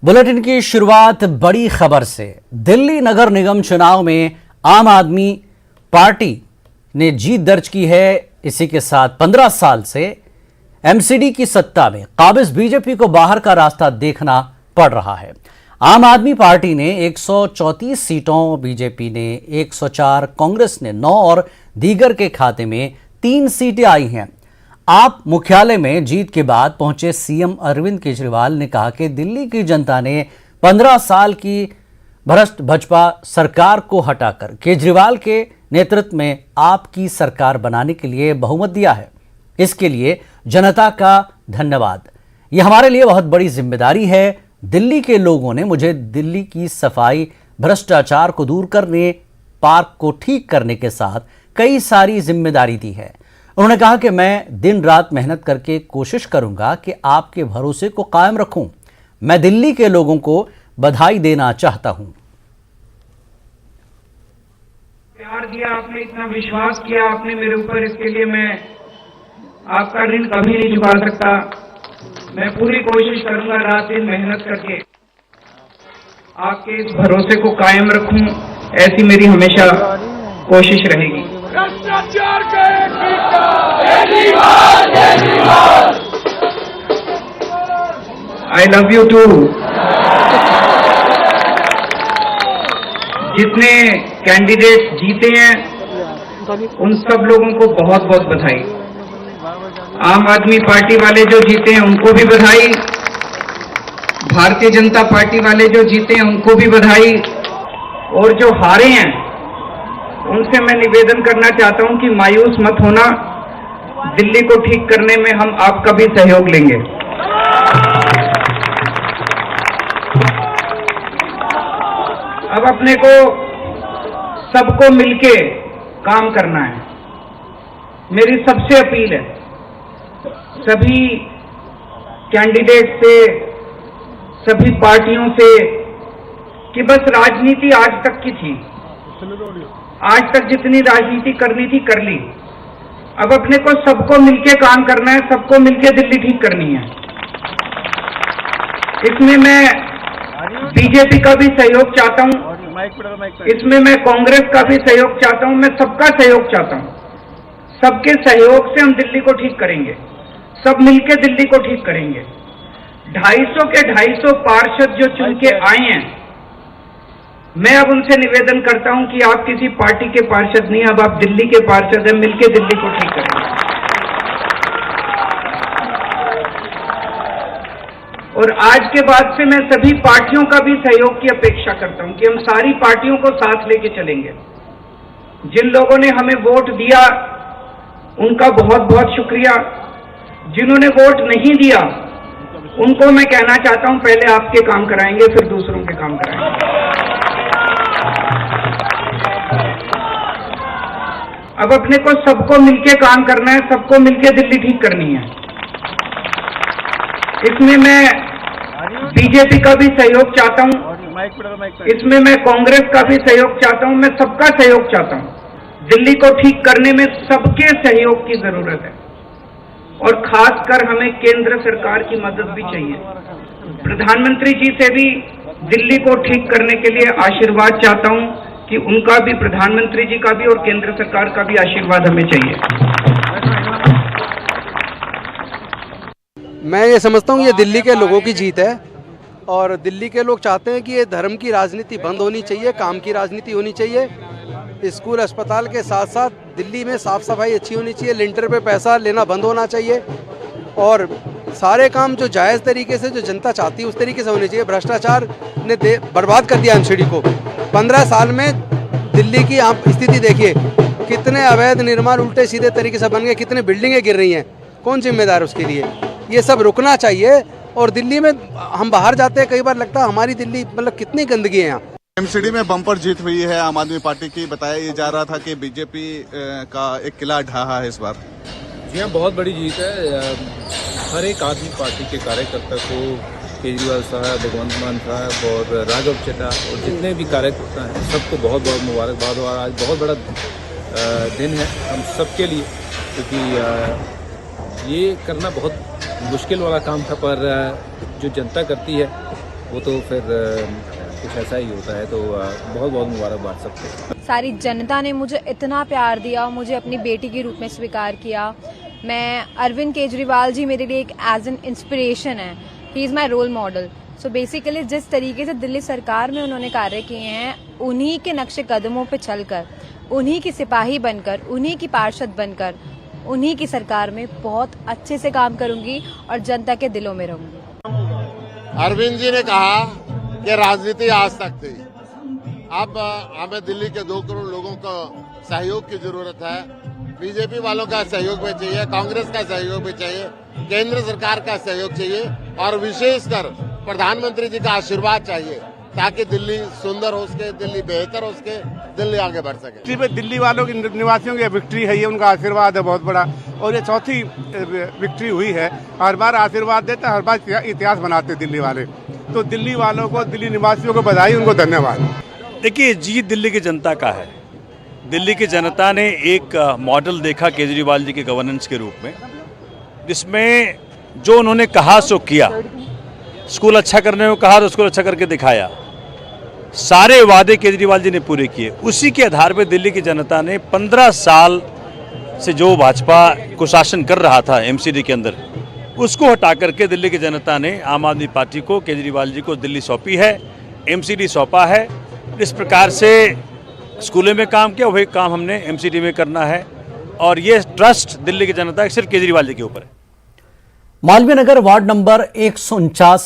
Bulletin की शुरुआत बड़ी खबर से। दिल्ली नगर निगम चुनाव में आम आदमी पार्टी ने जीत दर्ज की है। इसी के साथ 15 साल से एमसीडी की सत्ता में काबिज बीजेपी को बाहर का रास्ता देखना पड़ रहा है। आम आदमी पार्टी ने 134 सीटों, बीजेपी ने 104, कांग्रेस ने 9 और दीगर के खाते में 3 सीटें आई हैं। आप मुख्यालय में जीत के बाद पहुंचे सीएम अरविंद केजरीवाल ने कहा कि दिल्ली की जनता ने 15 साल की भ्रष्ट भाजपा सरकार को हटाकर केजरीवाल के नेतृत्व में आपकी सरकार बनाने के लिए बहुमत दिया है। इसके लिए जनता का धन्यवाद। यह हमारे लिए बहुत बड़ी जिम्मेदारी है। दिल्ली के लोगों ने मुझे दिल्ली की सफाई, भ्रष्टाचार को दूर करने, पार्क को ठीक करने के साथ कई सारी जिम्मेदारी दी है। उन्होंने कहा कि मैं दिन रात मेहनत करके कोशिश करूंगा कि आपके भरोसे को कायम रखूं। मैं दिल्ली के लोगों को बधाई देना चाहता हूं। प्यार दिया आपने, इतना विश्वास किया आपने मेरे ऊपर, इसके लिए मैं आपका ऋण कभी नहीं चुका सकता। मैं पूरी कोशिश करूंगा रात दिन मेहनत करके आपके इस भरोसे को कायम रखूं, ऐसी मेरी हमेशा कोशिश रहेगी। भ्रष्टाचार का आई लव यू टू। जितने कैंडिडेट जीते हैं उन सब लोगों को बहुत बहुत बधाई। आम आदमी पार्टी वाले जो जीते हैं उनको भी बधाई, भारतीय जनता पार्टी वाले जो जीते हैं उनको भी बधाई, और जो हारे हैं उनसे मैं निवेदन करना चाहता हूं कि मायूस मत होना, दिल्ली को ठीक करने में हम आपका भी सहयोग लेंगे। अब अपने को सबको मिलके काम करना है। मेरी सबसे अपील है सभी कैंडिडेट से, सभी पार्टियों से, कि बस राजनीति आज तक की थी, आज तक जितनी राजनीति करनी थी कर ली। अब अपने को सबको मिलके काम करना है, सबको मिलके दिल्ली ठीक करनी है। इसमें मैं बीजेपी का भी सहयोग चाहता हूं, इसमें मैं कांग्रेस का भी सहयोग चाहता हूं, मैं सबका सहयोग चाहता हूं। सबके सहयोग से हम दिल्ली को ठीक करेंगे, सब मिलके दिल्ली को ठीक करेंगे। 250 के 250 पार्षद जो चुन के आए हैं, मैं अब उनसे निवेदन करता हूं कि आप किसी पार्टी के पार्षद नहीं, अब आप दिल्ली के पार्षद हैं, मिलके दिल्ली को ठीक करें। और आज के बाद से मैं सभी पार्टियों का भी सहयोग की अपेक्षा करता हूं कि हम सारी पार्टियों को साथ लेके चलेंगे। जिन लोगों ने हमें वोट दिया उनका बहुत बहुत शुक्रिया। जिन्होंने वोट नहीं दिया उनको मैं कहना चाहता हूं पहले आपके काम कराएंगे, फिर दूसरों के काम कराएंगे। अब अपने को सबको मिलके काम करना है, सबको मिलके दिल्ली ठीक करनी है। इसमें मैं बीजेपी का भी सहयोग चाहता हूं, इसमें मैं कांग्रेस का भी सहयोग चाहता हूं, मैं सबका सहयोग चाहता हूं। दिल्ली को ठीक करने में सबके सहयोग की जरूरत है, और खासकर हमें केंद्र सरकार की मदद भी चाहिए। प्रधानमंत्री जी से भी दिल्ली को ठीक करने के लिए आशीर्वाद चाहता हूं कि उनका भी, प्रधानमंत्री जी का भी और केंद्र सरकार का भी आशीर्वाद हमें चाहिए। मैं ये समझता हूँ ये दिल्ली के लोगों की जीत है, और दिल्ली के लोग चाहते हैं कि ये धर्म की राजनीति बंद होनी चाहिए, काम की राजनीति होनी चाहिए। स्कूल, अस्पताल के साथ साथ दिल्ली में साफ़ सफाई अच्छी होनी चाहिए, लिंटर पे पैसा लेना बंद होना चाहिए, और सारे काम जो जायज़ तरीके से, जो जनता चाहती है उस तरीके से होने चाहिए। भ्रष्टाचार ने बर्बाद कर दिया एमसीडी को। 15 साल में दिल्ली की आप स्थिति देखिए, कितने अवैध निर्माण उल्टे सीधे तरीके से बन गए, कितने बिल्डिंगें गिर रही हैं। कौन जिम्मेदार है उसके लिए? ये सब रुकना चाहिए। और दिल्ली में हम बाहर जाते हैं, कई बार लगता है हमारी दिल्ली मतलब कितनी गंदगी है यहाँ। एमसीडी में बम्पर जीत हुई है आम आदमी पार्टी की। बताया ये जा रहा था कि बीजेपी का एक किला ढहा है इस बार। जी हाँ, बहुत बड़ी जीत है। हर एक आदमी पार्टी के कार्यकर्ता को, केजरीवाल साहब, भगवंत मान साहब और राघव चड्ढा और जितने भी कार्यकर्ता हैं सबको बहुत बहुत मुबारकबाद। और आज बहुत बड़ा दिन है हम सबके लिए, क्योंकि ये करना बहुत मुश्किल वाला काम था, पर जो जनता करती है वो तो फिर कुछ ऐसा ही होता है। तो बहुत बहुत मुबारकबाद सबको। सारी जनता ने मुझे इतना प्यार दिया, मुझे अपनी बेटी के रूप में स्वीकार किया। मैं अरविंद केजरीवाल जी मेरे लिए एक एज एन इंस्पिरेशन है, he is my role model. So basically जिस तरीके से दिल्ली सरकार में उन्होंने कार्य किए हैं, उन्हीं के नक्शे कदमों पे चलकर, उन्हीं की सिपाही बनकर, उन्हीं की पार्षद बनकर, उन्हीं की सरकार में बहुत अच्छे से काम करूंगी और जनता के दिलों में रहूंगी। अरविंद जी ने कहा कि राजनीति आज तक थी, अब हमें दिल्ली के 2 करोड़ लोगों को सहयोग की जरूरत है। बीजेपी वालों का सहयोग भी चाहिए, कांग्रेस का सहयोग भी चाहिए, केंद्र सरकार का सहयोग चाहिए और विशेषकर प्रधानमंत्री जी का आशीर्वाद चाहिए ताकि दिल्ली सुंदर हो सके, दिल्ली बेहतर हो सके, दिल्ली आगे बढ़ सके। दिल्ली वालों की निवासियों की विक्ट्री है, ये उनका आशीर्वाद है बहुत बड़ा, और ये चौथी विक्ट्री हुई है। हर बार आशीर्वाद देते, हर बार इतिहास बनाते दिल्ली वाले। तो दिल्ली वालों को, दिल्ली निवासियों को बधाई, उनको धन्यवाद। देखिए, जीत दिल्ली की जनता का है। दिल्ली की जनता ने एक मॉडल देखा केजरीवाल जी के गवर्नेंस के रूप में, जिसमें जो उन्होंने कहा सो किया। स्कूल अच्छा करने को कहा तो स्कूल अच्छा करके दिखाया। सारे वादे केजरीवाल जी ने पूरे किए। उसी के आधार पर दिल्ली की जनता ने 15 साल से जो भाजपा कुशासन कर रहा था एमसीडी के अंदर, उसको हटा करके दिल्ली की जनता ने आम आदमी पार्टी को, केजरीवाल जी को दिल्ली सौंपी है, एमसीडी सौंपा है। इस प्रकार से स्कूलों में काम किया, वही काम हमने एमसीडी में करना है और ये ट्रस्ट दिल्ली की जनता सिर्फ केजरीवाल जी के ऊपर है। Malviya Nagar ward number 149